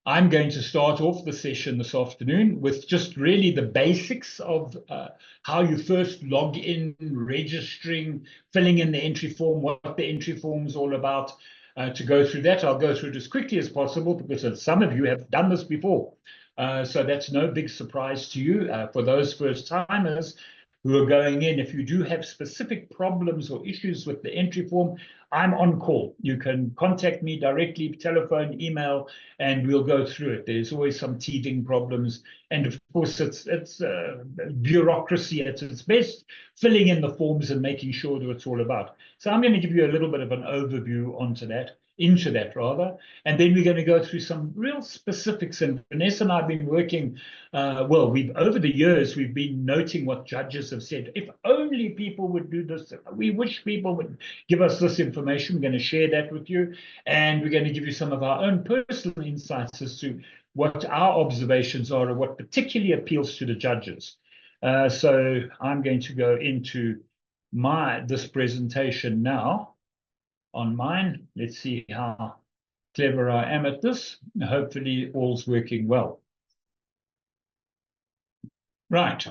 I'm going to start off the session this afternoon with just really the basics of how you first log in, registering, filling in the entry form, what the entry form is all about. To go through that, I'll go through it as quickly as possible because some of you have done this before. So that's no big surprise to you. For those first timers who are going in, if you do have specific problems or issues with the entry form, I'm on call. You can contact me directly, telephone, email, and we'll go through it. There's always some teething problems. And of course, it's bureaucracy at its best, filling in the forms and making sure that it's all about. So I'm going to give you a little bit of an overview into that rather, and then we're going to go through some real specifics. And Vanessa and I have been working, over the years, we've been noting what judges have said. If only people would do this, we wish people would give us this information. We're going to share that with you, and we're going to give you some of our own personal insights as to what our observations are and what particularly appeals to the judges. So I'm going to go into this presentation now on mine. Let's see how clever I am at this. Hopefully all's working well. Right.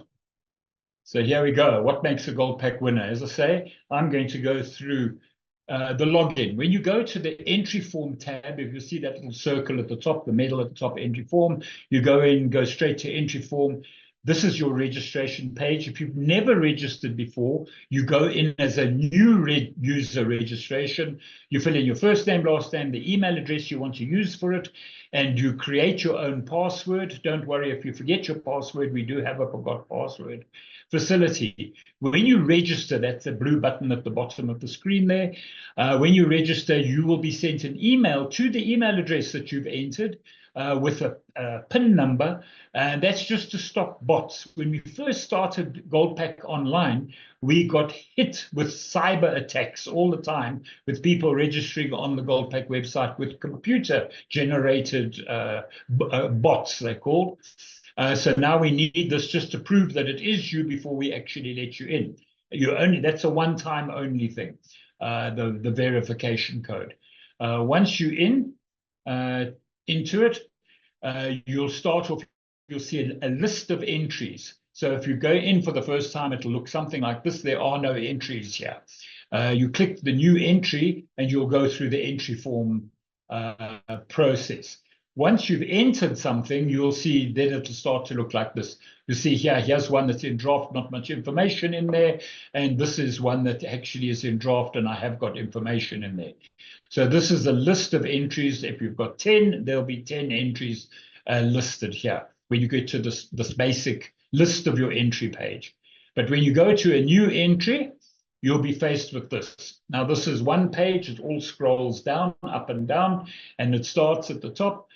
So here we go. What makes a Gold Pack winner? As I say, I'm going to go through the login. When you go to the entry form tab, if you see that little circle at the top, the medal at the top, entry form, you go in, go straight to entry form. This is your registration page. If you've never registered before, you go in as a new user registration. You fill in your first name, last name, the email address you want to use for it, and you create your own password. Don't worry if you forget your password. We do have a forgot password facility. When you register, that's the blue button at the bottom of the screen there. When you register, you will be sent an email to the email address that you've entered with a PIN number, and that's just to stop bots. When we first started Gold Pack Online, we got hit with cyber attacks all the time, with people registering on the Gold Pack website with computer-generated bots, they're called. So now we need this just to prove that it is you before we actually let you in. That's a one-time only thing, the verification code. Once you're into it, you'll start off, you'll see a list of entries. So if you go in for the first time, it'll look something like this. There are no entries here. You click the new entry and you'll go through the entry form process. Once you've entered something, you'll see then it'll start to look like this. You see here's one that's in draft, not much information in there. And this is one that actually is in draft and I have got information in there. So this is a list of entries. If you've got 10, there'll be 10 entries listed here when you get to this basic list of your entry page. But when you go to a new entry, you'll be faced with this. Now, this is one page. It all scrolls down, up and down, and it starts at the top.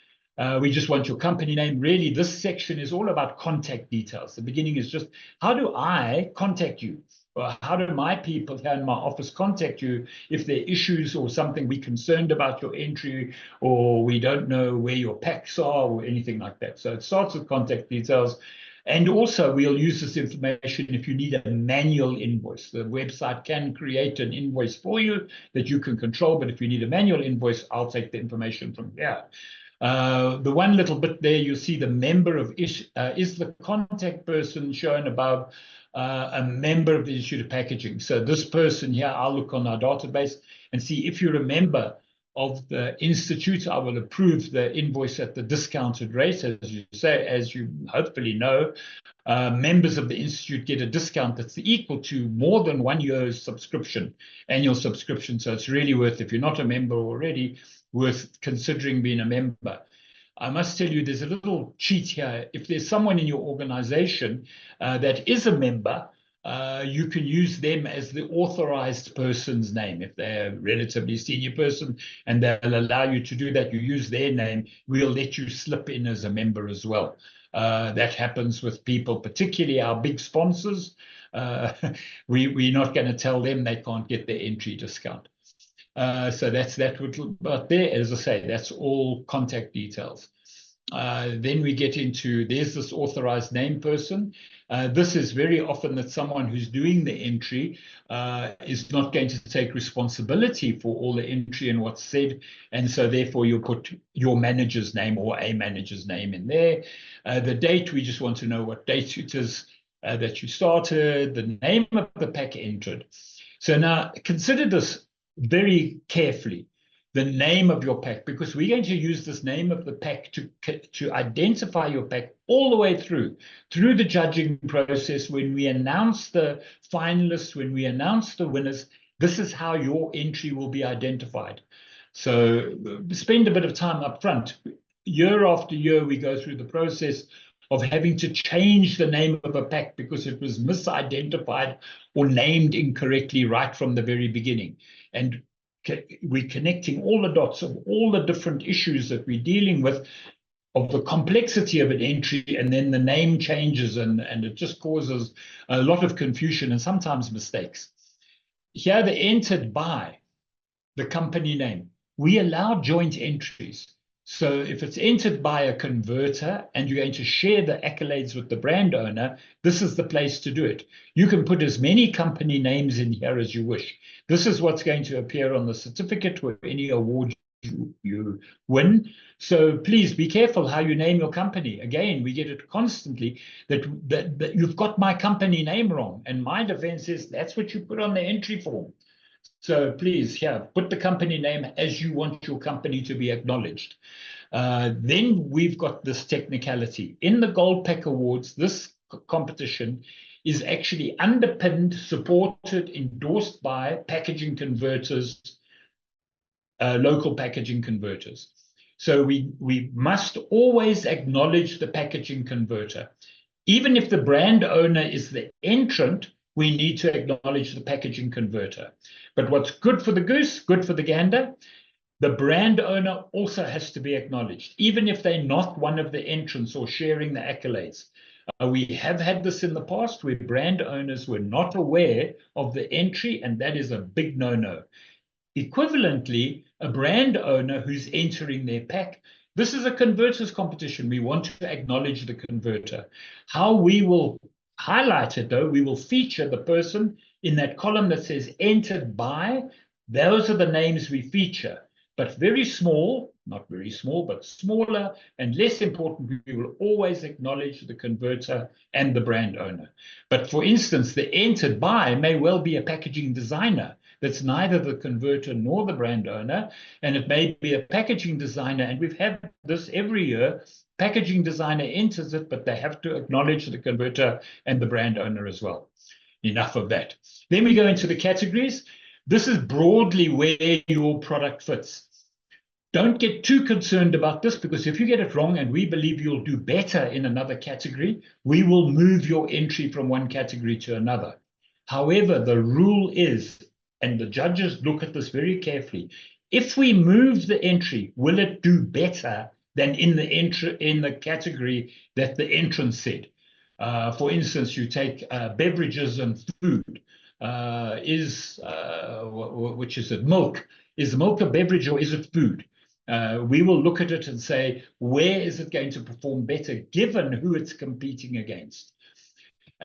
We just want your company name. Really, this section is all about contact details. The beginning is just, how do I contact you? Or how do my people here in my office contact you if there are issues or something we're concerned about your entry, or we don't know where your packs are or anything like that. So it starts with contact details. And also, we'll use this information if you need a manual invoice. The website can create an invoice for you that you can control, but if you need a manual invoice, I'll take the information from here. The one little bit there, you'll see the member of is the contact person shown above a member of the Institute of Packaging. So this person here, I'll look on our database and see if you're a member of the Institute. I will approve the invoice at the discounted rate. As you hopefully know, members of the Institute get a discount that's equal to more than 1 year's subscription, annual subscription. So it's really worth, if you're not a member already, worth considering being a member. I must tell you, there's a little cheat here. If there's someone in your organization that is a member, you can use them as the authorized person's name. If they're a relatively senior person and they'll allow you to do that, you use their name, we'll let you slip in as a member as well. That happens with people, particularly our big sponsors. We're not going to tell them they can't get their entry discount. So that's that. But there, as I say, that's all contact details. Then we get into, there's this authorized name person. This is very often that someone who's doing the entry is not going to take responsibility for all the entry and what's said. And so therefore you'll put your manager's name or a manager's name in there. The date, we just want to know what date it is that you started, the name of the pack entered. So now consider this very carefully, the name of your pack, because we're going to use this name of the pack to identify your pack all the way through the judging process. When we announce the finalists, when we announce the winners, this is how your entry will be identified. So spend a bit of time up front. Year after year, we go through the process of having to change the name of a pack because it was misidentified or named incorrectly right from the very beginning. And we're connecting all the dots of all the different issues that we're dealing with, of the complexity of an entry, and then the name changes, and it just causes a lot of confusion and sometimes mistakes. Here, the entered by the company name. We allow joint entries. So if it's entered by a converter and you're going to share the accolades with the brand owner, this is the place to do it. You can put as many company names in here as you wish. This is what's going to appear on the certificate or any award you win. So please be careful how you name your company. Again, we get it constantly that you've got my company name wrong. And my defense is that's what you put on the entry form. So please, here, put the company name as you want your company to be acknowledged. Then we've got this technicality. In the Gold Pack Awards, this competition is actually underpinned, supported, endorsed by packaging converters, local packaging converters. So we must always acknowledge the packaging converter. Even if the brand owner is the entrant, we need to acknowledge the packaging converter. But what's good for the goose, good for the gander. The brand owner also has to be acknowledged, even if they're not one of the entrants or sharing the accolades. We have had this in the past where brand owners were not aware of the entry, and that is a big no-no. Equivalently, a brand owner who's entering their pack, this is a converters competition. We want to acknowledge the converter. How we will highlight it, though, we will feature the person in that column that says entered by. Those are the names we feature, but very small, not very small, but smaller and less important. We will always acknowledge the converter and the brand owner. But for instance, the entered by may well be a packaging designer that's neither the converter nor the brand owner, and it may be a packaging designer, and we've had this every year. Packaging designer enters it, but they have to acknowledge the converter and the brand owner as well. Enough of that. Then we go into the categories. This is broadly where your product fits. Don't get too concerned about this, because if you get it wrong and we believe you'll do better in another category, we will move your entry from one category to another. However, the rule is, and the judges look at this very carefully, if we move the entry, will it do better than in the category that the entrant said? For instance, you take beverages and food. Which is it? Milk. Is milk a beverage or is it food? We will look at it and say, where is it going to perform better given who it's competing against?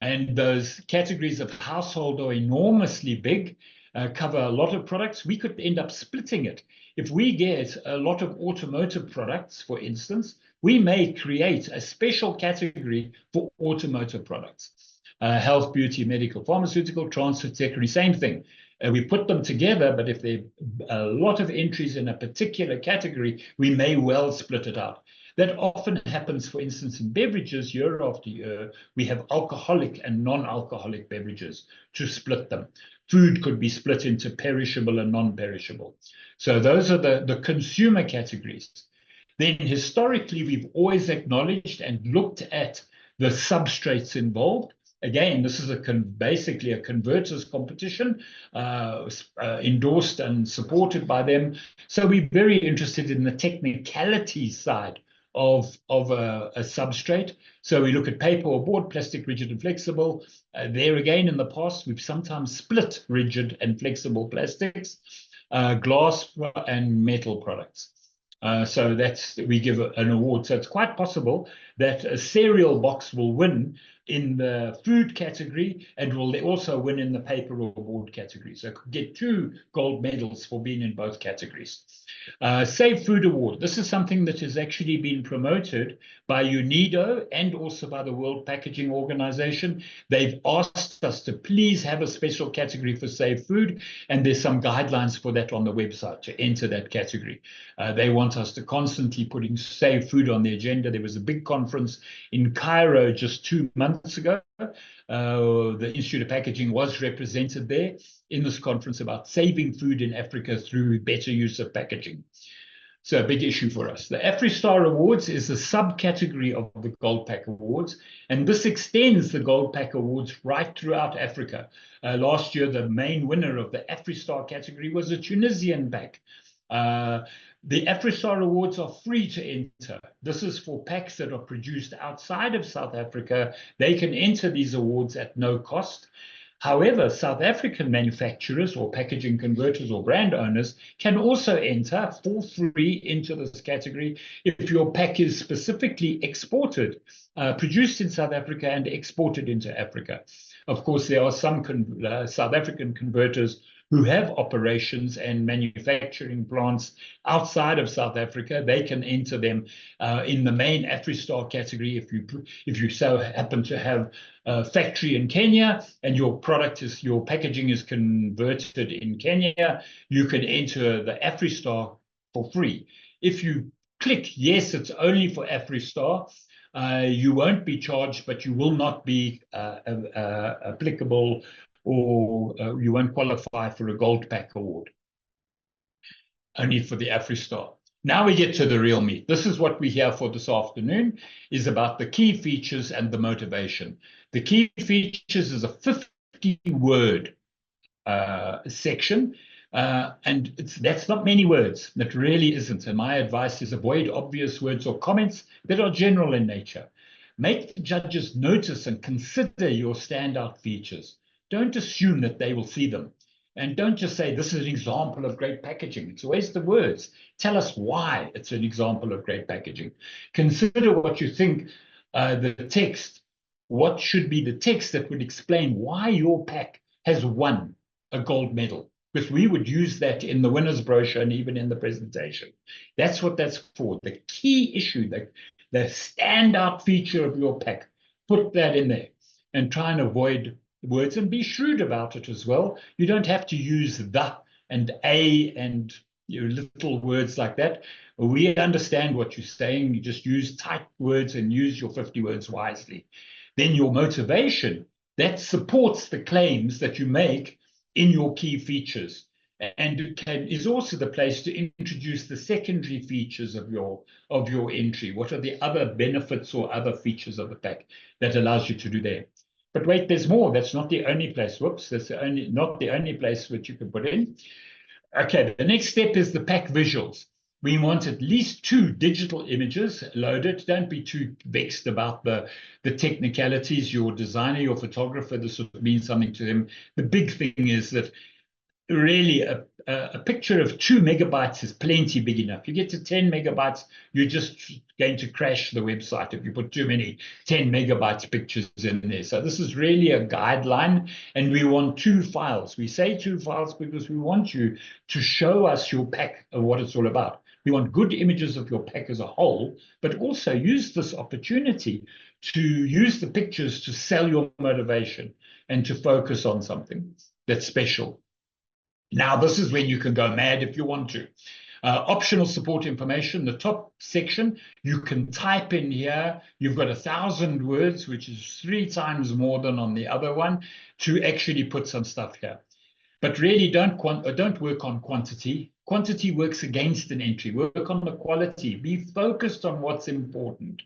And those categories of household are enormously big, cover a lot of products. We could end up splitting it. If we get a lot of automotive products, for instance, we may create a special category for automotive products. Health, beauty, medical, pharmaceutical, transport, secondary, same thing. We put them together, but if there are a lot of entries in a particular category, we may well split it out. That often happens, for instance, in beverages. Year after year, we have alcoholic and non-alcoholic beverages to split them. Food could be split into perishable and non-perishable. So those are the consumer categories. Then historically, we've always acknowledged and looked at the substrates involved. Again, this is basically a converters competition, endorsed and supported by them. So we're very interested in the technicality side of a substrate. So we look at paper or board, plastic, rigid and flexible. There again, in the past, we've sometimes split rigid and flexible plastics, glass and metal products. So we give an award. So it's quite possible that a cereal box will win in the food category and will also win in the paper or board category. So could get 2 gold medals for being in both categories. Save Food Award. This is something that has actually been promoted by UNIDO and also by the World Packaging Organization. They've asked us to please have a special category for Save Food, and there's some guidelines for that on the website to enter that category. They want us to constantly putting Save Food on the agenda. There was a big conference in Cairo just 2 months ago. The Institute of Packaging was represented there in this conference about saving food in Africa through better use of packaging. So a big issue for us. The AfriStar Awards is a subcategory of the Gold Pack Awards, and this extends the Gold Pack Awards right throughout Africa. Last year, the main winner of the AfriStar category was a Tunisian pack. The AfriStar Awards are free to enter. This is for packs that are produced outside of South Africa. They can enter these awards at no cost. However, South African manufacturers or packaging converters or brand owners can also enter for free into this category if your pack is specifically exported, produced in South Africa and exported into Africa. Of course, there are some South African converters who have operations and manufacturing plants outside of South Africa. They can enter them in the main AfriStar category. If you so happen to have a factory in Kenya and your packaging is converted in Kenya, you can enter the AfriStar for free. If you click yes, it's only for AfriStar, you won't be charged, but you will not be applicable, or you won't qualify for a Gold Pack Award, only for the AfriStar. Now we get to the real meat. This is what we're here for this afternoon, is about the key features and the motivation. The key features is a 50-word section, and that's not many words. That really isn't. And my advice is avoid obvious words or comments that are general in nature. Make the judges notice and consider your standout features. Don't assume that they will see them. And don't just say, this is an example of great packaging. It's a waste of words. Tell us why it's an example of great packaging. Consider what you think the text, what should be the text that would explain why your pack has won a gold medal. Because we would use that in the winner's brochure and even in the presentation. That's what that's for. The key issue, the standout feature of your pack, put that in there and try and avoid words and be shrewd about it as well. You don't have to use the and a and little words like that. We understand what you're saying. You just use tight words and use your 50 words wisely. Then your motivation, that supports the claims that you make in your key features. And is also the place to introduce the secondary features of your entry. What are the other benefits or other features of the pack that allows you to do there? But wait, there's more. That's not the only place. Whoops, that's not the only place which you can put in. Okay, the next step is the pack visuals. We want at least 2 digital images loaded. Don't be too vexed about the technicalities. Your designer, your photographer, this would mean something to him. The big thing is that really a picture of 2 megabytes is plenty big enough. You get to 10 megabytes, you're just going to crash the website if you put too many 10 megabytes pictures in there. So this is really a guideline, and we want 2 files. We say 2 files because we want you to show us your pack of what it's all about. We want good images of your pack as a whole, but also use this opportunity to use the pictures to sell your motivation and to focus on something that's special. Now, this is when you can go mad if you want to. Optional support information, the top section, you can type in here. You've got 1,000 words, which is 3 times more than on the other one, to actually put some stuff here. But really, don't work on quantity. Quantity works against an entry. Work on the quality. Be focused on what's important.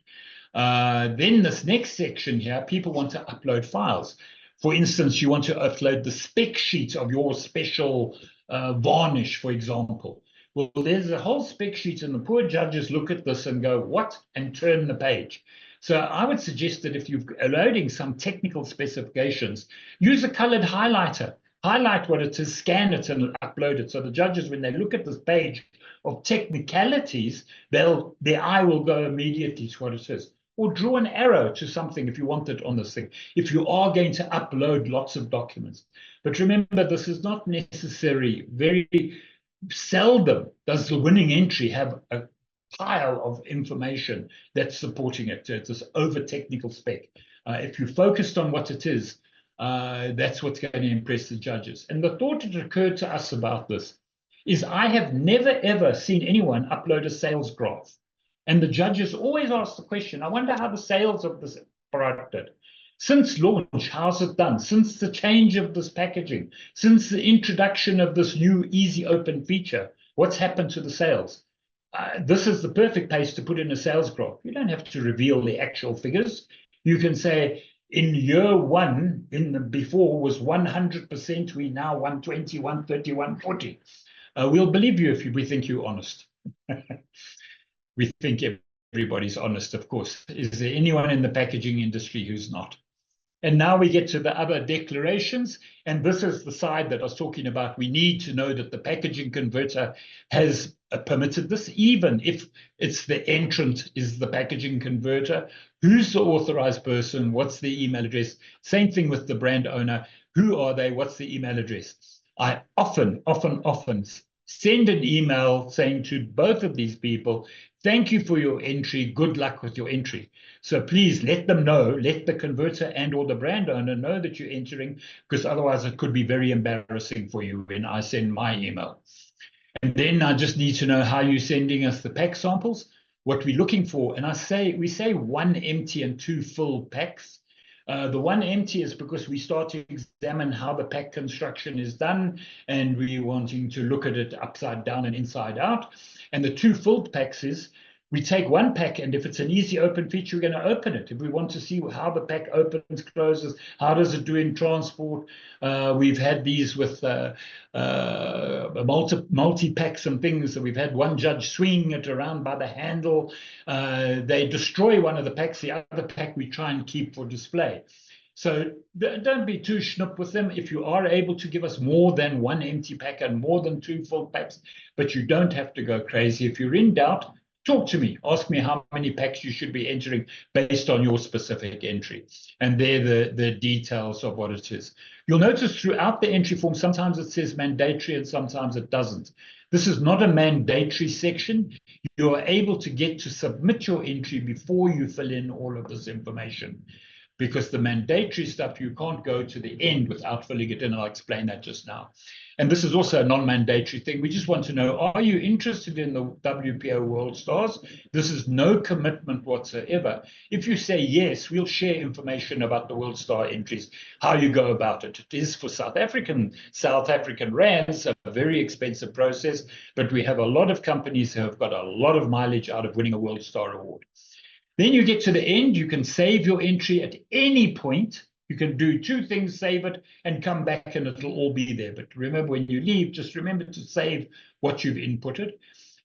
Then this next section here, people want to upload files. For instance, you want to upload the spec sheet of your special varnish, for example. Well, there's a whole spec sheet, and the poor judges look at this and go, what? And turn the page. So I would suggest that if you're loading some technical specifications, use a colored highlighter. highlight what it is, scan it, and upload it. So the judges, when they look at this page of technicalities, their eye will go immediately to what it is. Or draw an arrow to something if you want it on this thing, if you are going to upload lots of documents. But remember, this is not necessary. Very seldom does the winning entry have a pile of information that's supporting it. It's this over technical spec. If you focused on what it is, that's what's going to impress the judges. And the thought that occurred to us about this is I have never, ever seen anyone upload a sales graph. And the judges always ask the question, I wonder how the sales of this product did. Since launch, how's it done? Since the change of this packaging, since the introduction of this new easy open feature, what's happened to the sales? This is the perfect place to put in a sales graph. You don't have to reveal the actual figures. You can say, in year one, before was 100%, we now 120, 130, 140. We'll believe you if we think you're honest. We think everybody's honest, of course. Is there anyone in the packaging industry who's not? And now we get to the other declarations. And this is the side that I was talking about. We need to know that the packaging converter has permitted this, even if it's the entrant is the packaging converter. Who's the authorized person? What's the email address? Same thing with the brand owner. Who are they? What's the email address? I often send an email saying to both of these people, thank you for your entry. Good luck with your entry. So please let them know, let the converter and or the brand owner know that you're entering, because otherwise it could be very embarrassing for you when I send my email. And then I just need to know how you're sending us the pack samples, what we're looking for. And we say 1 empty and 2 full packs. The 1 empty is because we start to examine how the pack construction is done, and we're wanting to look at it upside down and inside out. And the 2 full packs is we take 1 pack, and if it's an easy open feature, we're going to open it. If we want to see how the pack opens, closes, how does it do in transport. We've had these with multi-packs and things. So we've had one judge swinging it around by the handle. They destroy one of the packs. The other pack we try and keep for display. So don't be too schnoop with them. If you are able to give us more than 1 empty pack and more than 2 full packs, but you don't have to go crazy. If you're in doubt, talk to me. Ask me how many packs you should be entering based on your specific entry. And they're the details of what it is. You'll notice throughout the entry form, sometimes it says mandatory and sometimes it doesn't. This is not a mandatory section. You are able to get to submit your entry before you fill in all of this information. Because the mandatory stuff, you can't go to the end without filling it in. I'll explain that just now. And this is also a non-mandatory thing. We just want to know, are you interested in the WPO World Stars? This is no commitment whatsoever. If you say yes, we'll share information about the World Star entries, how you go about it. It is for South African rands, a very expensive process, but we have a lot of companies who have got a lot of mileage out of winning a World Star award. Then you get to the end, you can save your entry at any point. You can do 2 things, save it and come back and it'll all be there. But remember, when you leave, just remember to save what you've inputted.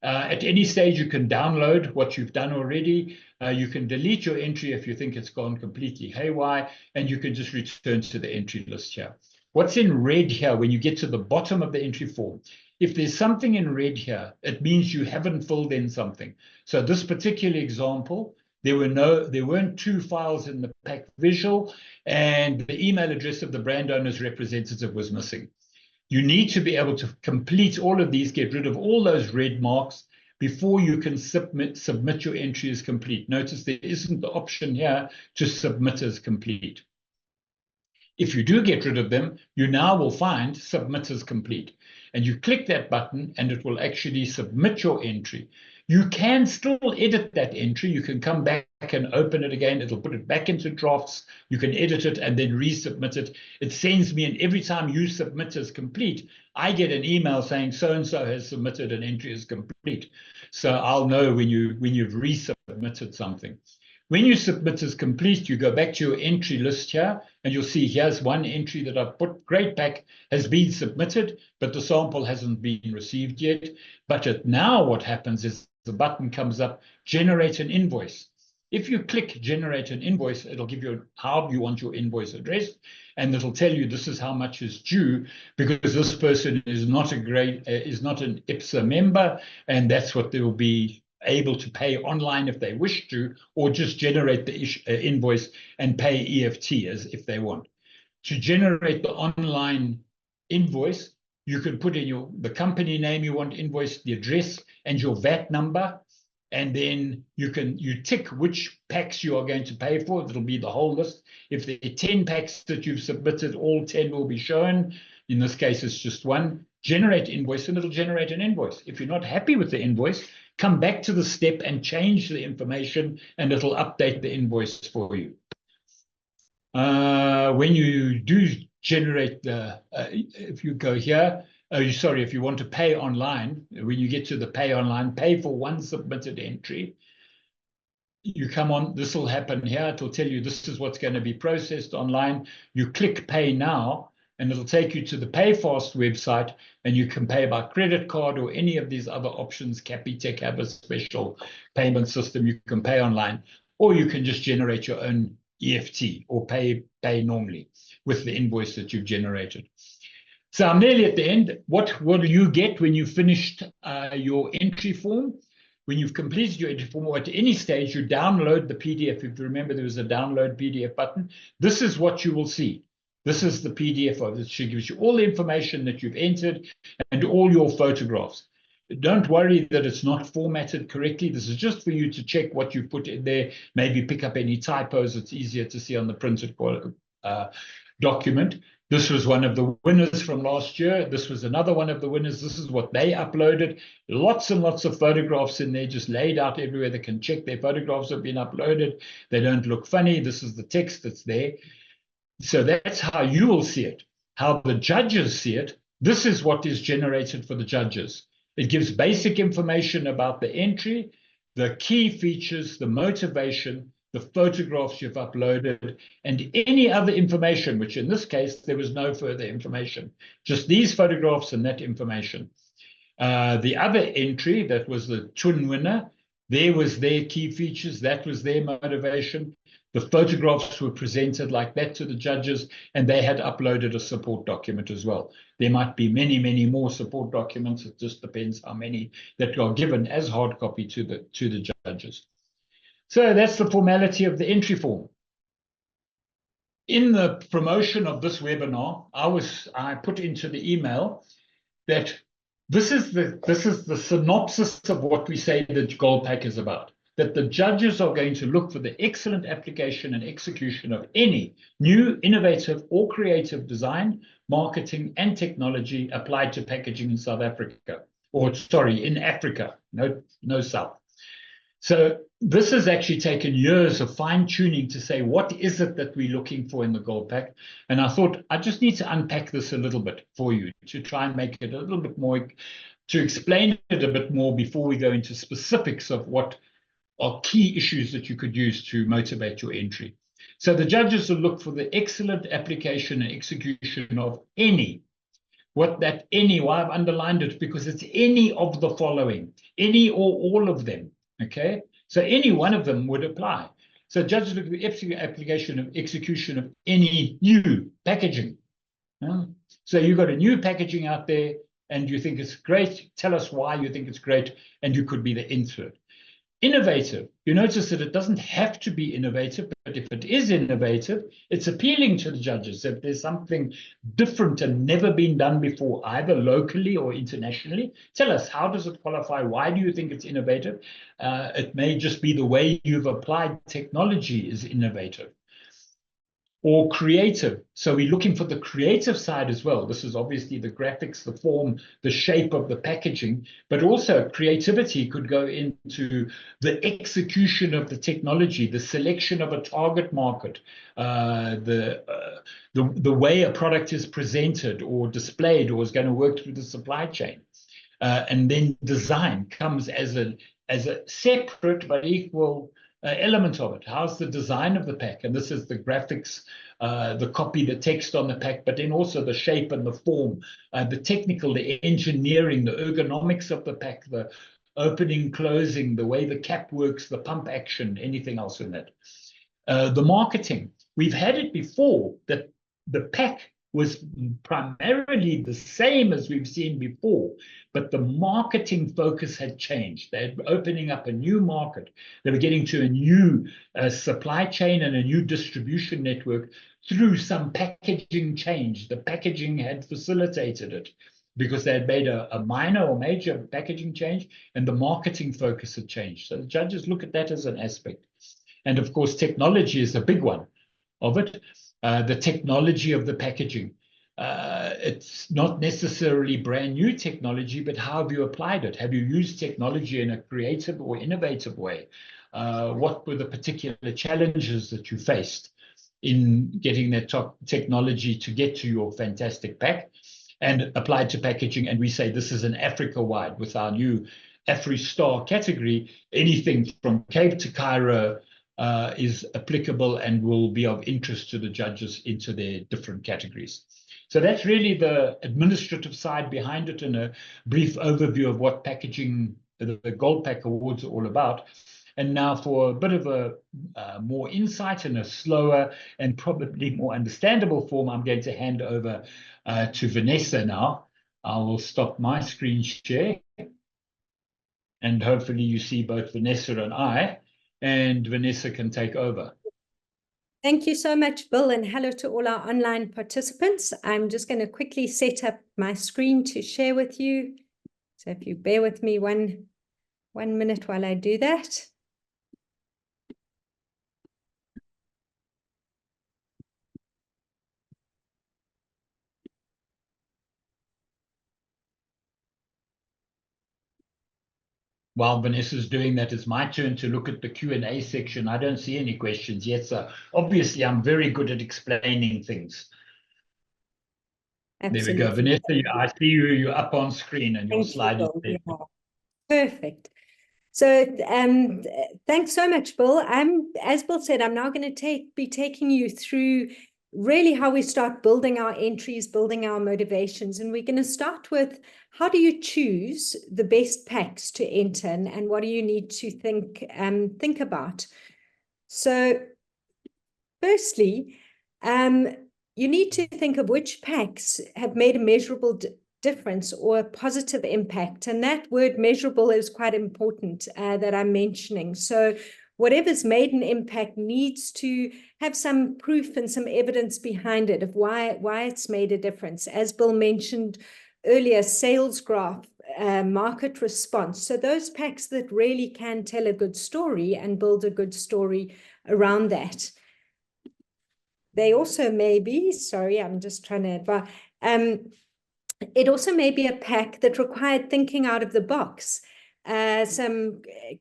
At any stage, you can download what you've done already. You can delete your entry if you think it's gone completely haywire, and you can just return to the entry list here. What's in red here, when you get to the bottom of the entry form, if there's something in red here, it means you haven't filled in something. So this particular example, there weren't 2 files in the pack visual, and the email address of the brand owner's representative was missing. You need to be able to complete all of these, get rid of all those red marks before you can submit your entry as complete. Notice there isn't the option here to submit as complete. If you do get rid of them, you now will find submit as complete. And you click that button and it will actually submit your entry. You can still edit that entry. You can come back and open it again. It'll put it back into drafts. You can edit it and then resubmit it. It sends me, and every time you submit as complete, I get an email saying so-and-so has submitted an entry as complete. So I'll know when you've resubmitted something. When you submit as complete, you go back to your entry list here, and you'll see here's one entry that I've put, great pack, has been submitted, but the sample hasn't been received yet. But now what happens is the button comes up, generate an invoice. If you click generate an invoice, it'll give you how you want your invoice addressed, and it'll tell you this is how much is due because this person is not an IPSA member, and that's what they will be able to pay online if they wish to, or just generate the invoice and pay EFT as if they want. To generate the online invoice, you can put in the company name you want invoice, the address, and your VAT number, and then you tick which packs you are going to pay for. It'll be the whole list. If there are 10 packs that you've submitted, all 10 will be shown. In this case, it's just one. Generate invoice, and it'll generate an invoice. If you're not happy with the invoice, come back to the step and change the information, and it'll update the invoice for you. When you do generate if you go here, if you want to pay online, when you get to the pay online, pay for one submitted entry, you come on, this will happen here. It will tell you this is what's going to be processed online. You click pay now, and it'll take you to the PayFast website, and you can pay by credit card or any of these other options. Capitec have a special payment system. You can pay online, or you can just generate your own EFT or pay normally with the invoice that you've generated. So I'm nearly at the end. What will you get when you've finished your entry form? When you've completed your entry form, or at any stage, you download the PDF. If you remember, there was a download PDF button. This is what you will see. This is the PDF of it. It gives you all the information that you've entered and all your photographs. Don't worry that it's not formatted correctly. This is just for you to check what you've put in there, maybe pick up any typos. It's easier to see on the printed document. This was one of the winners from last year. This was another one of the winners. This is what they uploaded. Lots and lots of photographs in there, just laid out everywhere. They can check their photographs have been uploaded. They don't look funny. This is the text that's there. So that's how you will see it. How the judges see it, this is what is generated for the judges. It gives basic information about the entry, the key features, the motivation, the photographs you've uploaded, and any other information, which in this case, there was no further information, just these photographs and that information. The other entry, that was the twin winner, there was their key features, that was their motivation. The photographs were presented like that to the judges, and they had uploaded a support document as well. There might be many, many more support documents. It just depends how many that are given as hard copy to the judges. So that's the formality of the entry form. In the promotion of this webinar, I put into the email that this is the synopsis of what we say the Gold Pack is about. That the judges are going to look for the excellent application and execution of any new, innovative, or creative design, marketing, and technology applied to packaging in South Africa, in Africa, no South. So this has actually taken years of fine-tuning to say, what is it that we're looking for in the Gold Pack? And I thought I just need to unpack this a little bit for you to try and make it a little bit more, to explain it a bit more before we go into specifics of what are key issues that you could use to motivate your entry. So the judges will look for the excellent application and execution of any. Why I've underlined it, because it's any of the following, any or all of them, okay? So any one of them would apply. So judges look at the application of execution of any new packaging. So you've got a new packaging out there and you think it's great, tell us why you think it's great, and you could be the insert. Innovative, you notice that it doesn't have to be innovative, but if it is innovative, it's appealing to the judges. If there's something different and never been done before, either locally or internationally, tell us, how does it qualify? Why do you think it's innovative? It may just be the way you've applied technology is innovative. Or creative. So we're looking for the creative side as well. This is obviously the graphics, the form, the shape of the packaging, but also creativity could go into the execution of the technology, the selection of a target market, the way a product is presented or displayed or is going to work through the supply chain. And then design comes as a separate but equal element of it. How's the design of the pack? And this is the graphics, the copy, the text on the pack, but then also the shape and the form, the technical, the engineering, the ergonomics of the pack, the opening, closing, the way the cap works, the pump action, anything else in that. The marketing, we've had it before that the pack was primarily the same as we've seen before, but the marketing focus had changed. They're opening up a new market. They were getting to a new supply chain and a new distribution network through some packaging change. The packaging had facilitated it because they had made a minor or major packaging change, and the marketing focus had changed. So the judges look at that as an aspect. And of course, technology is a big one of it. The technology of the packaging. It's not necessarily brand new technology, but how have you applied it? Have you used technology in a creative or innovative way? What were the particular challenges that you faced in getting that top technology to get to your fantastic pack and applied to packaging? And we say this is an Africa-wide with our new AfriStar category. Anything from Cape to Cairo is applicable and will be of interest to the judges into their different categories. So that's really the administrative side behind it, and a brief overview of what packaging, the Gold Pack Awards are all about. And now for a bit of a more insight in a slower and probably more understandable form, I'm going to hand over to Vanessa now. I will stop my screen share, and hopefully you see both Vanessa and I, and Vanessa can take over. Thank you so much, Bill, and hello to all our online participants. I'm just going to quickly set up my screen to share with you. So if you bear with me one minute while I do that. While Vanessa's doing that, it's my turn to look at the Q&A section. I don't see any questions yet, so obviously I'm very good at explaining things. Absolutely. There we go. Vanessa, I see you're up on screen and your slide is there. Yeah. Perfect. So thanks so much, Bill. As Bill said, I'm now going to be taking you through really how we start building our entries, building our motivations. And we're going to start with, how do you choose the best packs to enter, and what do you need to think about? So firstly, you need to think of which packs have made a measurable difference or a positive impact. And that word measurable is quite important that I'm mentioning. So whatever's made an impact needs to have some proof and some evidence behind it of why it's made a difference. As Bill mentioned earlier, sales graph, market response. So those packs that really can tell a good story and build a good story around that. They also may be, sorry, I'm just trying to advise, it also may be a pack that required thinking out of the box, some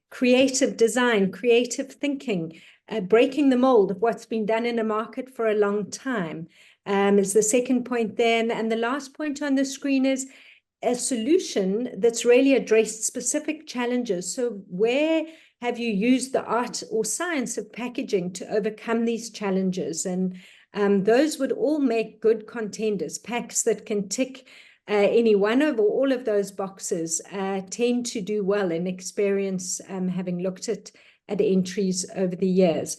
creative design, creative thinking, breaking the mold of what's been done in a market for a long time, is the second point then. And the last point on the screen is a solution that's really addressed specific challenges. So where have you used the art or science of packaging to overcome these challenges? And those would all make good contenders. Packs that can tick any one of or all of those boxes tend to do well in experience, having looked at entries over the years.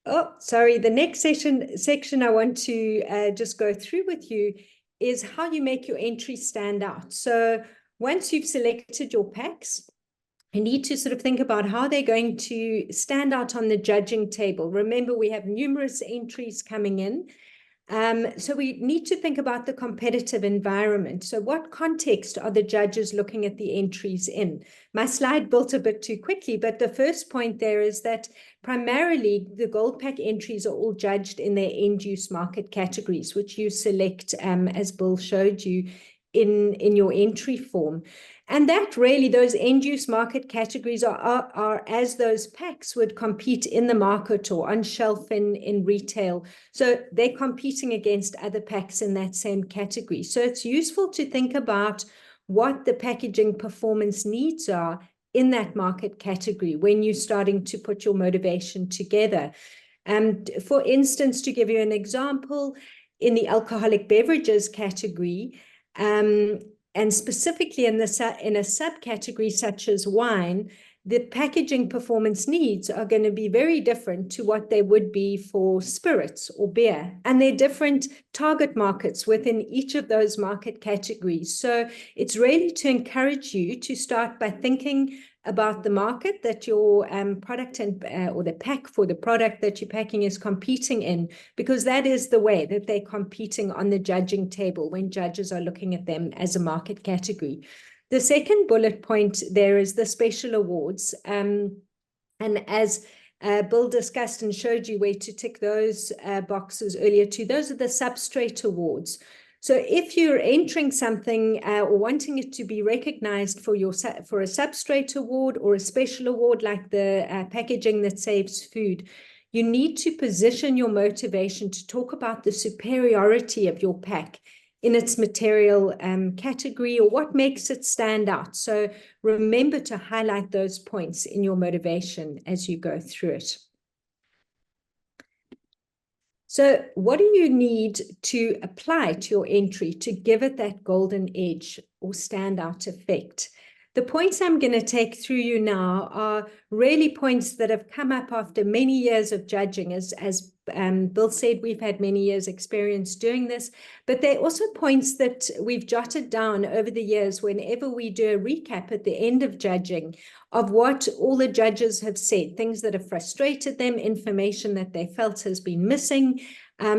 Oh, sorry. The next section I want to just go through with you is how you make your entry stand out. So once you've selected your packs, you need to sort of think about how they're going to stand out on the judging table. Remember, we have numerous entries coming in. So we need to think about the competitive environment. So what context are the judges looking at the entries in? My slide built a bit too quickly, but the first point there is that primarily the Gold Pack entries are all judged in their end-use market categories, which you select, as Bill showed you, in your entry form. And that really, those end-use market categories are as those packs would compete in the market or on shelf in retail. So they're competing against other packs in that same category. So it's useful to think about what the packaging performance needs are in that market category when you're starting to put your motivation together. For instance, to give you an example, in the alcoholic beverages category, And specifically in a subcategory such as wine, the packaging performance needs are going to be very different to what they would be for spirits or beer. And they're different target markets within each of those market categories. So it's really to encourage you to start by thinking about the market that your product or the pack for the product that you're packing is competing in, because that is the way that they're competing on the judging table when judges are looking at them as a market category. The second bullet point there is the special awards. And as Bill discussed and showed you where to tick those boxes earlier too, those are the substrate awards. So if you're entering something or wanting it to be recognized for a substrate award or a special award like the packaging that saves food, you need to position your motivation to talk about the superiority of your pack in its material category or what makes it stand out. So remember to highlight those points in your motivation as you go through it. So what do you need to apply to your entry to give it that golden edge or standout effect? The points I'm going to take through you now are really points that have come up after many years of judging. As Bill said, we've had many years experience doing this, but they're also points that we've jotted down over the years whenever we do a recap at the end of judging of what all the judges have said, things that have frustrated them, information that they felt has been missing.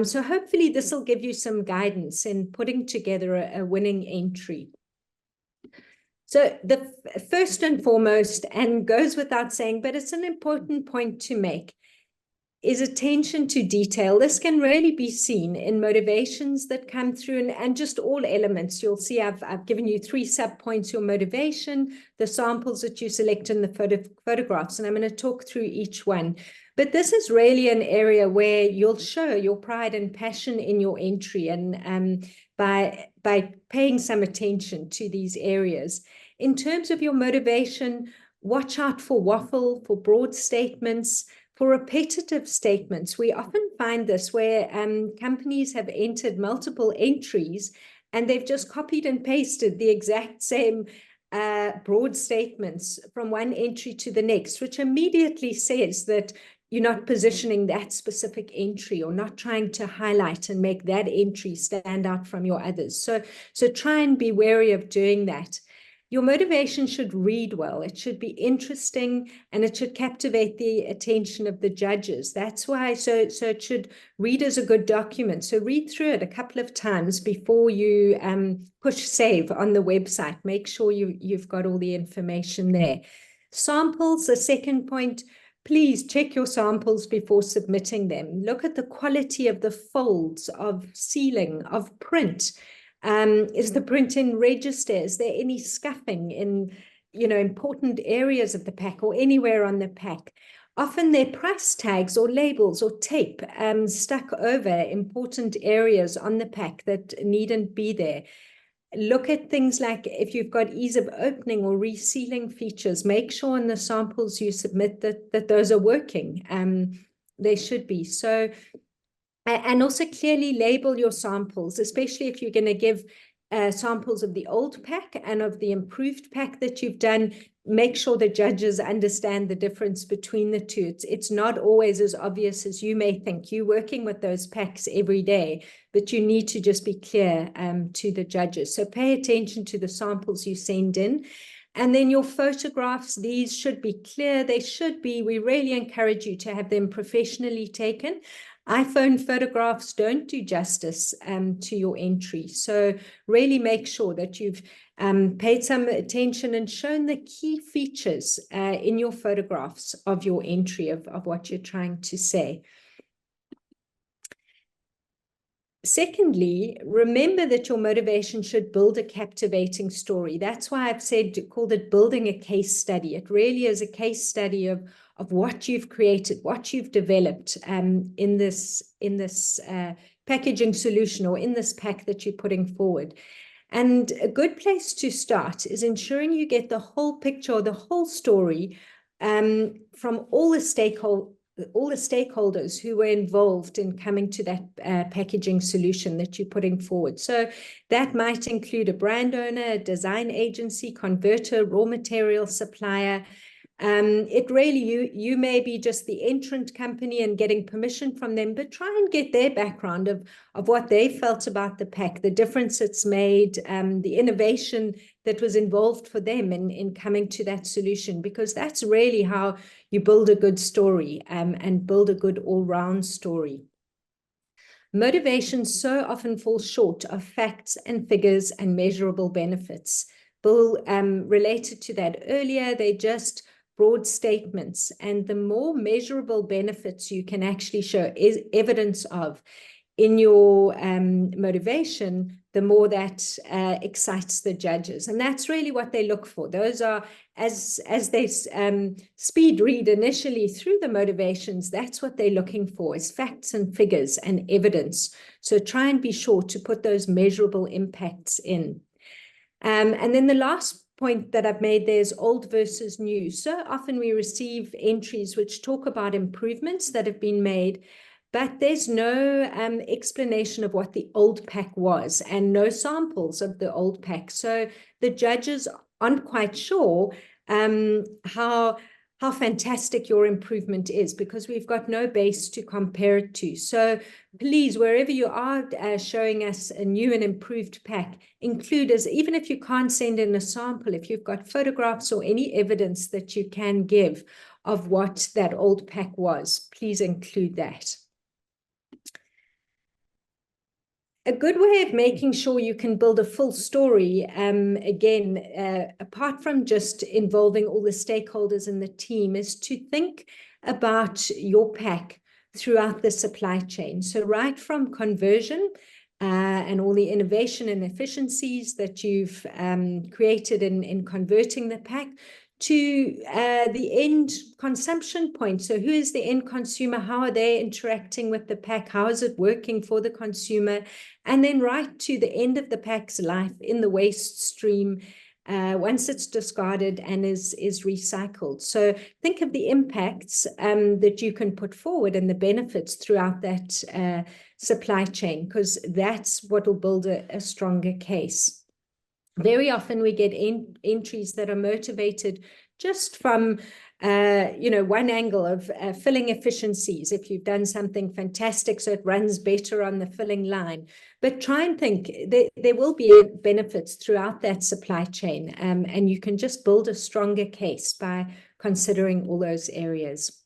So hopefully this will give you some guidance in putting together a winning entry. So the first and foremost, and goes without saying, but it's an important point to make, is attention to detail. This can really be seen in motivations that come through and just all elements. You'll see I've given you 3 sub-points: your motivation, the samples that you select, and the photographs, and I'm going to talk through each one. But this is really an area where you'll show your pride and passion in your entry, and by paying some attention to these areas. In terms of your motivation, watch out for waffle, for broad statements, for repetitive statements. We often find this where companies have entered multiple entries and they've just copied and pasted the exact same broad statements from one entry to the next, which immediately says that you're not positioning that specific entry or not trying to highlight and make that entry stand out from your others. So try and be wary of doing that. Your motivation should read well. It should be interesting and it should captivate the attention of the judges. That's why, so it should read as a good document. So read through it a couple of times before you push save on the website. Make sure you've got all the information there. Samples, the second point, please check your samples before submitting them. Look at the quality of the folds, of sealing, of print. Is the print in register? Is there any scuffing in, important areas of the pack or anywhere on the pack? Often they're price tags or labels or tape stuck over important areas on the pack that needn't be there. Look at things like if you've got ease of opening or resealing features, make sure in the samples you submit that those are working. They should be. So, and also clearly label your samples, especially if you're going to give samples of the old pack and of the improved pack that you've done. Make sure the judges understand the difference between the two. It's not always as obvious as you may think. You're working with those packs every day, but you need to just be clear to the judges. So pay attention to the samples you send in. And then your photographs, these should be clear. They should be, we really encourage you to have them professionally taken. iPhone photographs don't do justice to your entry. So really make sure that you've paid some attention and shown the key features in your photographs of your entry of what you're trying to say. Secondly, remember that your motivation should build a captivating story. That's why I've called it building a case study. It really is a case study of what you've created, what you've developed in this packaging solution or in this pack that you're putting forward. And a good place to start is ensuring you get the whole picture or the whole story from all the all the stakeholders who were involved in coming to that packaging solution that you're putting forward. So that might include a brand owner, a design agency, converter, raw material supplier. It really, you may be just the entrant company and getting permission from them, but try and get their background of what they felt about the pack, the difference it's made, the innovation that was involved for them in coming to that solution, because that's really how you build a good story and build a good all-round story. Motivation so often falls short of facts and figures and measurable benefits. Bill related to that earlier. They just broad statements, and the more measurable benefits you can actually show is evidence of in your motivation, the more that excites the judges. And that's really what they look for. Those are, as they speed read initially through the motivations, that's what they're looking for, is facts and figures and evidence. So try and be sure to put those measurable impacts in. And then the last point that I've made there is old versus new. So often we receive entries which talk about improvements that have been made, but there's no explanation of what the old pack was and no samples of the old pack. So the judges aren't quite sure how fantastic your improvement is, because we've got no base to compare it to. So please, wherever you are showing us a new and improved pack, include us, even if you can't send in a sample, if you've got photographs or any evidence that you can give of what that old pack was, please include that. A good way of making sure you can build a full story, again, apart from just involving all the stakeholders in the team, is to think about your pack throughout the supply chain. So right from conversion and all the innovation and efficiencies that you've created in converting the pack, to the end consumption point. So who is the end consumer? How are they interacting with the pack? How is it working for the consumer? And then right to the end of the pack's life in the waste stream, once it's discarded and is recycled. So think of the impacts that you can put forward and the benefits throughout that supply chain, because that's what will build a stronger case. Very often we get entries that are motivated just from, one angle of filling efficiencies. If you've done something fantastic, so it runs better on the filling line. But try and think, there will be benefits throughout that supply chain, and you can just build a stronger case by considering all those areas.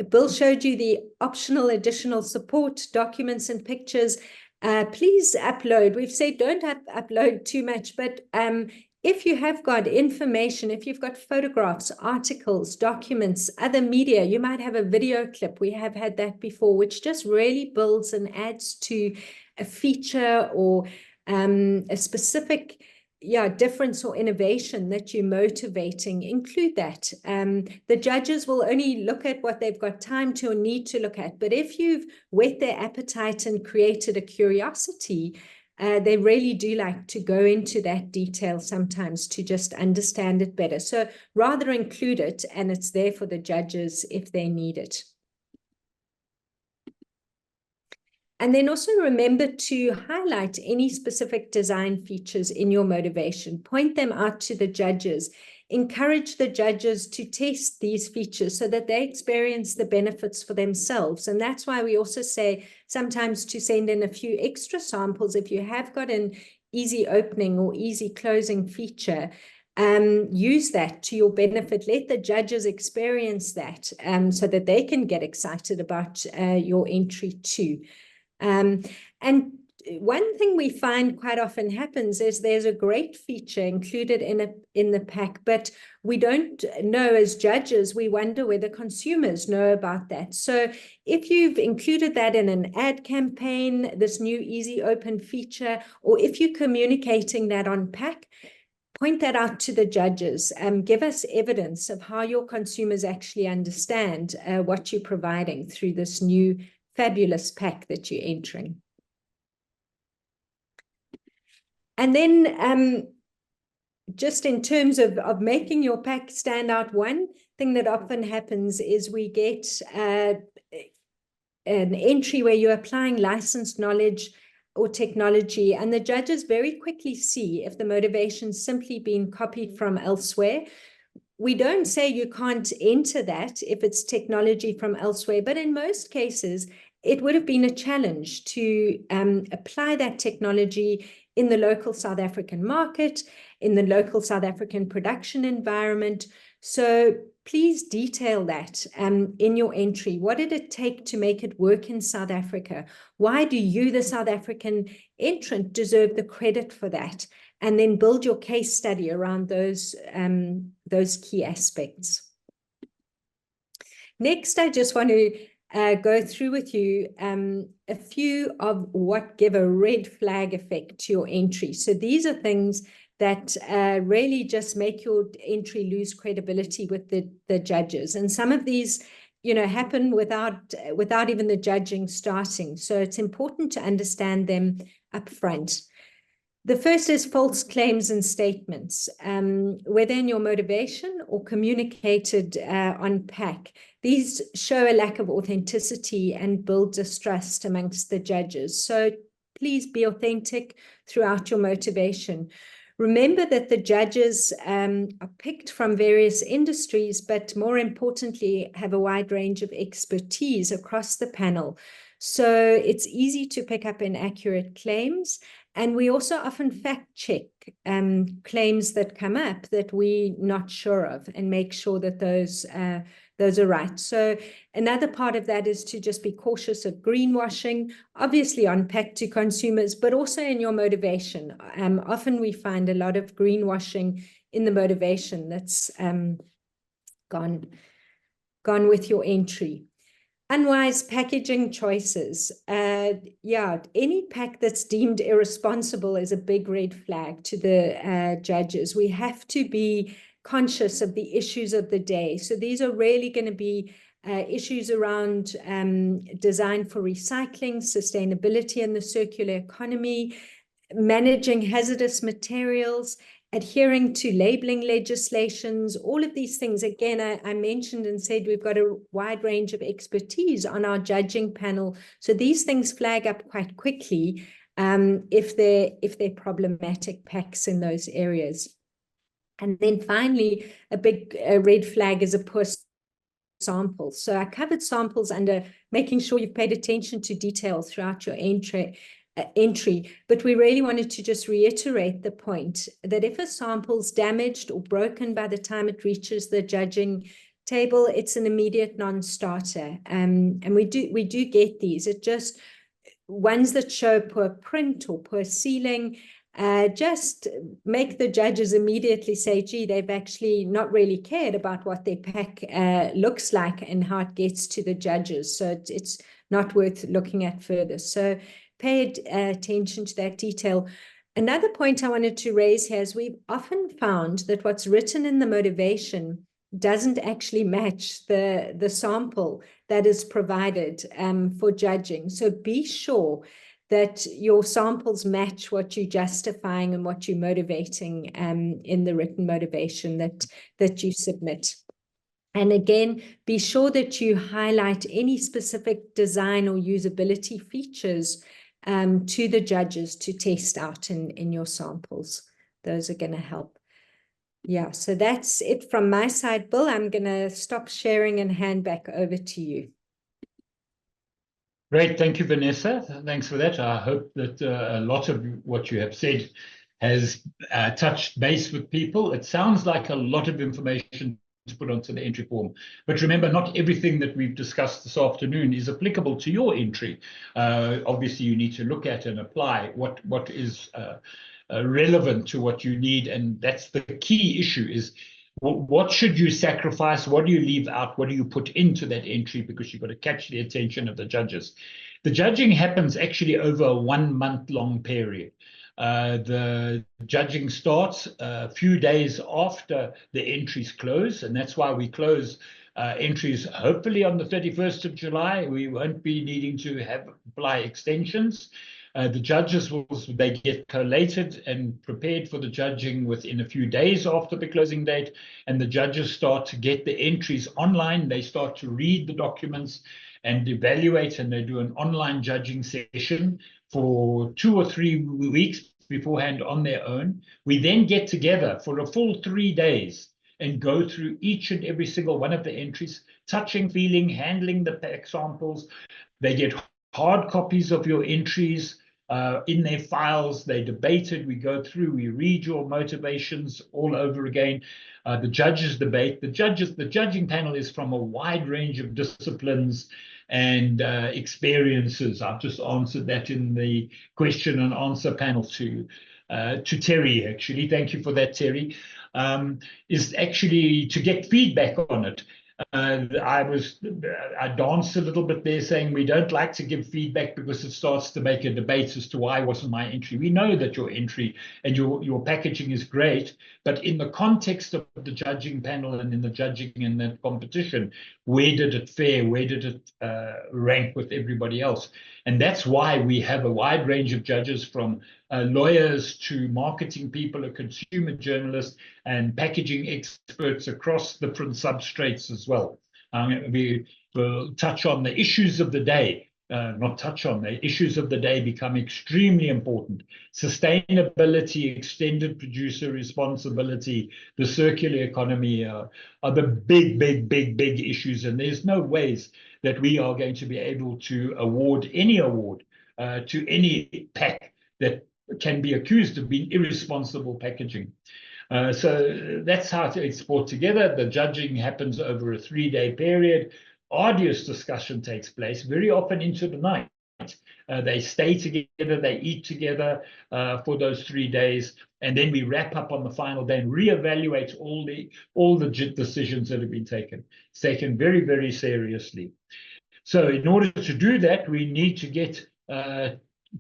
Bill showed you the optional additional support documents and pictures. Please upload. We've said don't upload too much, but if you have got information, if you've got photographs, articles, documents, other media, you might have a video clip. We have had that before, which just really builds and adds to a feature or a specific difference or innovation that you're motivating. Include that. The judges will only look at what they've got time to or need to look at. But if you've whet their appetite and created a curiosity, they really do like to go into that detail sometimes to just understand it better. So rather include it, and it's there for the judges if they need it. And then also remember to highlight any specific design features in your motivation. Point them out to the judges. Encourage the judges to test these features so that they experience the benefits for themselves. And that's why we also say sometimes to send in a few extra samples if you have got an easy opening or easy closing feature. Use that to your benefit. Let the judges experience that so that they can get excited about your entry too. And one thing we find quite often happens is there's a great feature included in the pack, but we don't know as judges. We wonder whether consumers know about that. So if you've included that in an ad campaign, this new easy open feature, or if you're communicating that on pack, point that out to the judges. Give us evidence of how your consumers actually understand what you're providing through this new fabulous pack that you're entering. And then just in terms of making your pack stand out, one thing that often happens is we get an entry where you're applying licensed knowledge or technology, and the judges very quickly see if the motivation's simply been copied from elsewhere. We don't say you can't enter that if it's technology from elsewhere, but in most cases, it would have been a challenge to apply that technology in the local South African market, in the local South African production environment. So please detail that in your entry. What did it take to make it work in South Africa? Why do you, the South African entrant, deserve the credit for that? And then build your case study around those key aspects. Next, I just want to go through with you a few of what give a red flag effect to your entry. So these are things that really just make your entry lose credibility with the judges. And some of these, happen without even the judging starting. So it's important to understand them up front. The first is false claims and statements, whether in your motivation or communicated on pack. These show a lack of authenticity and build distrust amongst the judges. So please be authentic throughout your motivation. Remember that the judges are picked from various industries, but more importantly, have a wide range of expertise across the panel. So it's easy to pick up inaccurate claims. And we also often fact check claims that come up that we're not sure of and make sure that those are right. So another part of that is to just be cautious of greenwashing, obviously on pack to consumers, but also in your motivation. Often we find a lot of greenwashing in the motivation that's gone with your entry. Unwise packaging choices. Any pack that's deemed irresponsible is a big red flag to the judges. We have to be conscious of the issues of the day. So these are really going to be issues around design for recycling, sustainability and the circular economy, managing hazardous materials, adhering to labeling legislations, all of these things. Again, I mentioned and said we've got a wide range of expertise on our judging panel. So these things flag up quite quickly if they're problematic packs in those areas. And then finally, a big red flag is a poor sample. So I covered samples under making sure you've paid attention to detail throughout your entry, but we really wanted to just reiterate the point that if a sample's damaged or broken by the time it reaches the judging table, it's an immediate non-starter. And we do get these. It just, ones that show poor print or poor sealing, just make the judges immediately say, gee, they've actually not really cared about what their pack looks like and how it gets to the judges. So it's not worth looking at further. So pay attention to that detail. Another point I wanted to raise here is we've often found that what's written in the motivation doesn't actually match the sample that is provided for judging. So be sure that your samples match what you're justifying and what you're motivating in the written motivation that you submit. And again, be sure that you highlight any specific design or usability features to the judges to test out in your samples. Those are going to help. Yeah, so that's it from my side, Bill. I'm going to stop sharing and hand back over to you. Great. Thank you, Vanessa. Thanks for that. I hope that a lot of what you have said has touched base with people. It sounds like a lot of information to put onto the entry form. But remember, not everything that we've discussed this afternoon is applicable to your entry. Obviously, you need to look at and apply what is relevant to what you need. And that's the key issue is, what should you sacrifice? What do you leave out? What do you put into that entry? Because you've got to catch the attention of the judges. The judging happens actually over a 1 month long period. The judging starts a few days after the entries close, and that's why we close entries hopefully on the 31st of July. We won't be needing to apply extensions. The judges they get collated and prepared for the judging within a few days after the closing date, and the judges start to get the entries online. They start to read the documents and evaluate, and they do an online judging session for 2 or 3 weeks beforehand on their own. We then get together for a full 3 days and go through each and every single one of the entries, touching, feeling, handling the pack samples. They get hard copies of your entries in their files. They debate it. We go through. We read your motivations all over again. The judges debate. The judging panel is from a wide range of disciplines and experiences. I've just answered that in the question and answer panel to Terry, actually. Thank you for that, Terry. Is actually to get feedback on it. I danced a little bit there saying we don't like to give feedback because it starts to make a debate as to why wasn't my entry. We know that your entry and your packaging is great, but in the context of the judging panel and in the judging and that competition, where did it fare? Where did it rank with everybody else? And that's why we have a wide range of judges, from lawyers to marketing people, a consumer journalist, and packaging experts across different substrates as well. We will touch on the issues of the day. The issues of the day become extremely important. Sustainability, extended producer responsibility, the circular economy are the big issues. And there's no ways that we are going to be able to award any award to any pack that can be accused of being irresponsible packaging. So that's how it's brought together. The judging happens over a 3-day period. Arduous discussion takes place, very often into the night. They stay together, they eat together for those 3 days, and then we wrap up on the final day and reevaluate all the decisions that have been taken. It's taken very seriously. So in order to do that, we need to get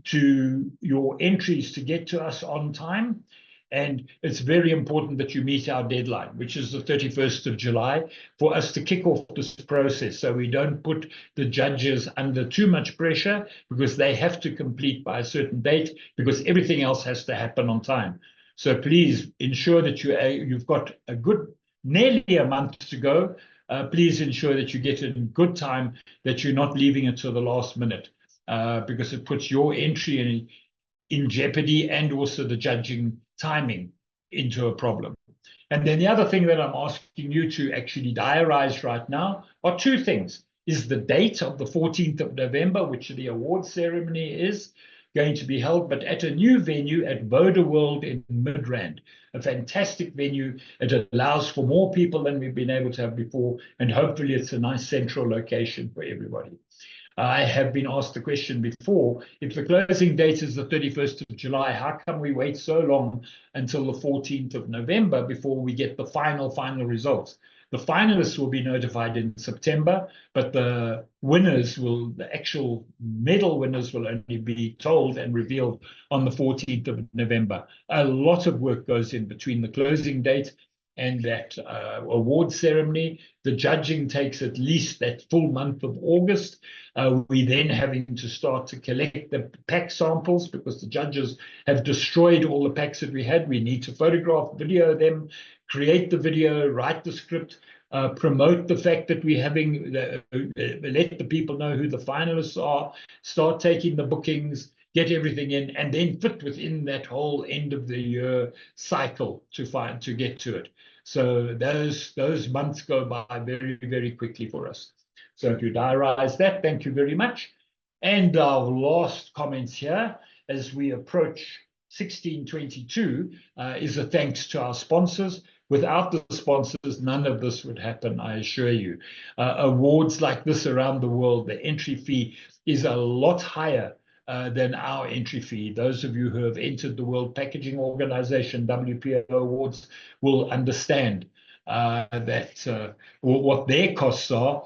to your entries to get to us on time. And it's very important that you meet our deadline, which is the 31st of July, for us to kick off this process, so we don't put the judges under too much pressure, because they have to complete by a certain date, because everything else has to happen on time. So please ensure that you've got a good, nearly a month to go. Please ensure that you get it in good time, that you're not leaving it to the last minute, because it puts your entry in jeopardy, and also the judging timing into a problem. And then the other thing that I'm asking you to actually diarize right now are 2 things. Is the date of the 14th of November, which the award ceremony is going to be held, but at a new venue at Voda World in Midrand, a fantastic venue. It allows for more people than we've been able to have before, and hopefully it's a nice central location for everybody. I have been asked the question before, if the closing date is the 31st of July, how come we wait so long until the 14th of November before we get the final results? The finalists will be notified in September, but the actual medal winners will only be told and revealed on the 14th of November. A lot of work goes in between the closing date and that award ceremony. The judging takes at least that full month of August. We then having to start to collect the pack samples, because the judges have destroyed all the packs that we had. We need to photograph, video them, create the video, write the script, promote the fact that we're having, let the people know who the finalists are, start taking the bookings, get everything in, and then fit within that whole end of the year cycle to get to it. So those months go by very quickly for us. So if you diarize that, thank you very much. And our last comments here, as we approach 1622, is a thanks to our sponsors. Without the sponsors, none of this would happen, I assure you. Awards like this around the world, the entry fee is a lot higher than our entry fee. Those of you who have entered the World Packaging Organization, WPO Awards, will understand that what their costs are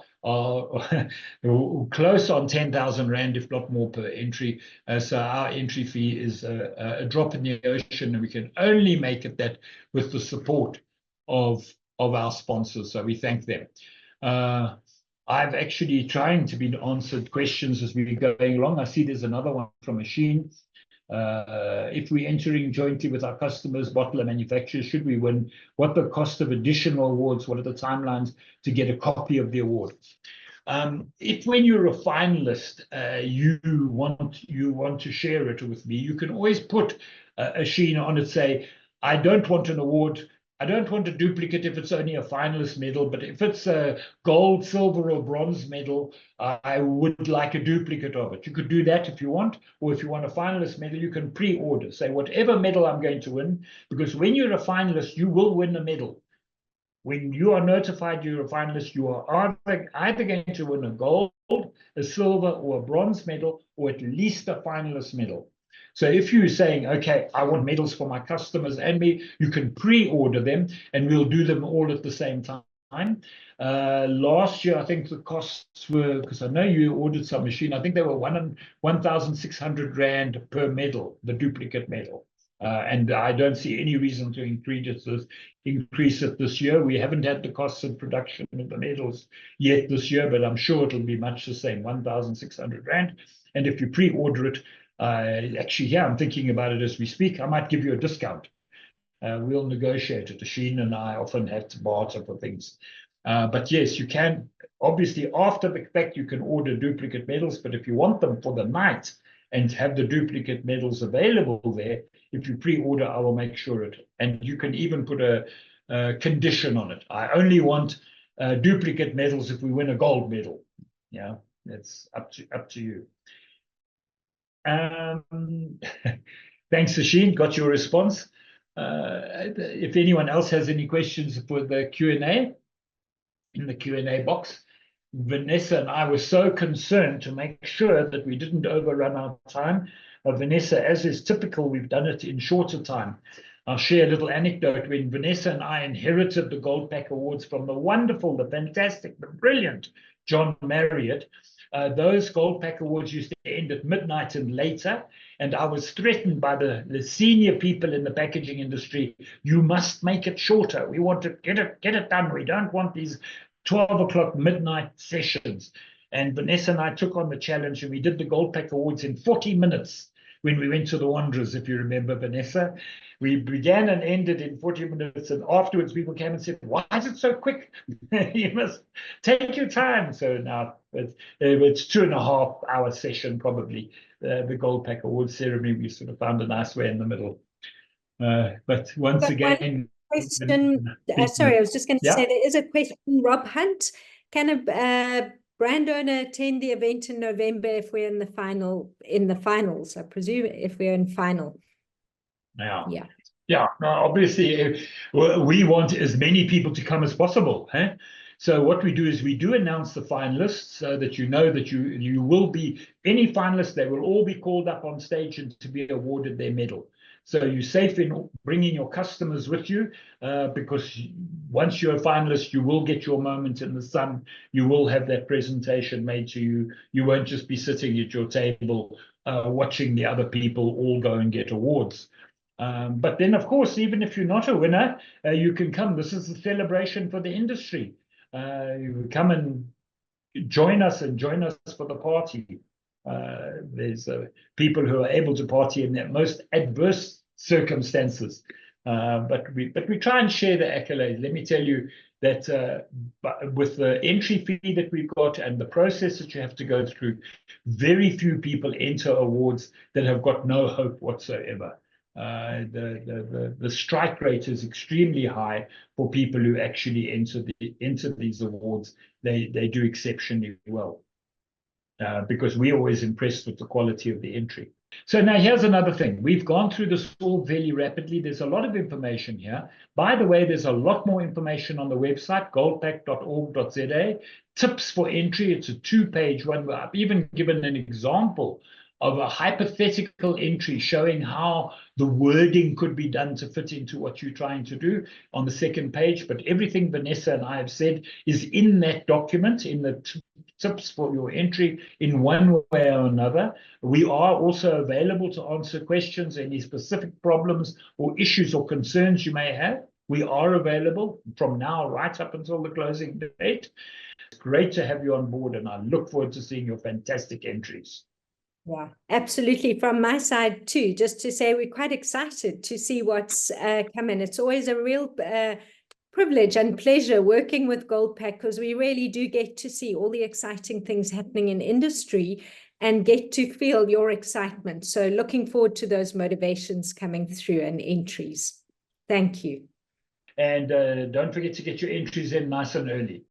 close on 10,000 Rand, if not more, per entry. So our entry fee is a drop in the ocean, and we can only make it that with the support of our sponsors. So we thank them. I've actually trying to be answered questions as we're going along. I see there's another one from Machine. If we're entering jointly with our customers, bottler manufacturers, should we win? What the cost of additional awards? What are the timelines to get a copy of the award? If when you're a finalist, you want to share it with me, you can always put a sheen on it, say, I don't want an award. I don't want a duplicate if it's only a finalist medal, but if it's a gold, silver, or bronze medal, I would like a duplicate of it. You could do that if you want, or if you want a finalist medal, you can pre-order. Say, whatever medal I'm going to win, because when you're a finalist, you will win a medal. When you are notified you're a finalist, you are either going to win a gold, a silver, or a bronze medal, or at least a finalist medal. So if you're saying, okay, I want medals for my customers and me, you can pre-order them, and we'll do them all at the same time. Last year, I think the costs were, because I know you ordered some machine, I think they were 1,600 Rand per medal, the duplicate medal. And I don't see any reason to increase it this year. We haven't had the costs of production of the medals yet this year, but I'm sure it'll be much the same, 1,600 Rand. And if you pre-order it, actually, yeah, I'm thinking about it as we speak, I might give you a discount. We'll negotiate it. Sheen and I often have to barter for things. But yes, you can. Obviously, after the fact, you can order duplicate medals, but if you want them for the night and have the duplicate medals available there, if you pre-order, I will make sure it. And you can even put a condition on it. I only want duplicate medals if we win a gold medal. Yeah, that's up to you. Thanks, Sheen. Got your response. If anyone else has any questions for the Q&A, in the Q&A box. Vanessa and I were so concerned to make sure that we didn't overrun our time. Vanessa, as is typical, we've done it in shorter time. I'll share a little anecdote. When Vanessa and I inherited the Gold Pack Awards from the wonderful, the fantastic, the brilliant John Marriott, those Gold Pack Awards used to end at midnight and later, and I was threatened by the senior people in the packaging industry. You must make it shorter. We want to get it done. We don't want these 12 o'clock midnight sessions. And Vanessa and I took on the challenge, and we did the Gold Pack Awards in 40 minutes when we went to the Wanderers, if you remember, Vanessa. We began and ended in 40 minutes, and afterwards people came and said, why is it so quick? You must take your time. So now it's 2.5 hour session, probably, the Gold Pack Awards ceremony. We sort of found a nice way in the middle. But once again... Question, sorry, I was just going to say there is a question, Rob Hunt. Can a brand owner attend the event in November if we're in the finals? I presume if we're in final. Yeah. No, obviously, we want as many people to come as possible. So what we do is we do announce the finalists so that you know that you will be any finalists. They will all be called up on stage and to be awarded their medal. So you're safe in bringing your customers with you, because once you're a finalist, you will get your moment in the sun. You will have that presentation made to you. You won't just be sitting at your table watching the other people all go and get awards. But then, of course, even if you're not a winner, you can come. This is a celebration for the industry. You come and join us for the party. There's people who are able to party in their most adverse circumstances, but we try and share the accolades. Let me tell you that with the entry fee that we've got and the process that you have to go through, very few people enter awards that have got no hope whatsoever. The strike rate is extremely high for people who actually enter these awards. They do exceptionally well. Because we're always impressed with the quality of the entry. So now here's another thing. We've gone through this all very rapidly. There's a lot of information here. By the way, there's a lot more information on the website, goldpack.org.za. Tips for entry. It's a 2-page one. I've even given an example of a hypothetical entry showing how the wording could be done to fit into what you're trying to do on the 2nd page. But everything Vanessa and I have said is in that document, in the tips for your entry in one way or another. We are also available to answer questions, any specific problems or issues or concerns you may have. We are available from now right up until the closing date. It's great to have you on board, and I look forward to seeing your fantastic entries. Yeah, absolutely. From my side too, just to say we're quite excited to see what's coming. It's always a real privilege and pleasure working with GoldPack, because we really do get to see all the exciting things happening in industry and get to feel your excitement. So looking forward to those motivations coming through and entries. Thank you. And don't forget to get your entries in nice and early.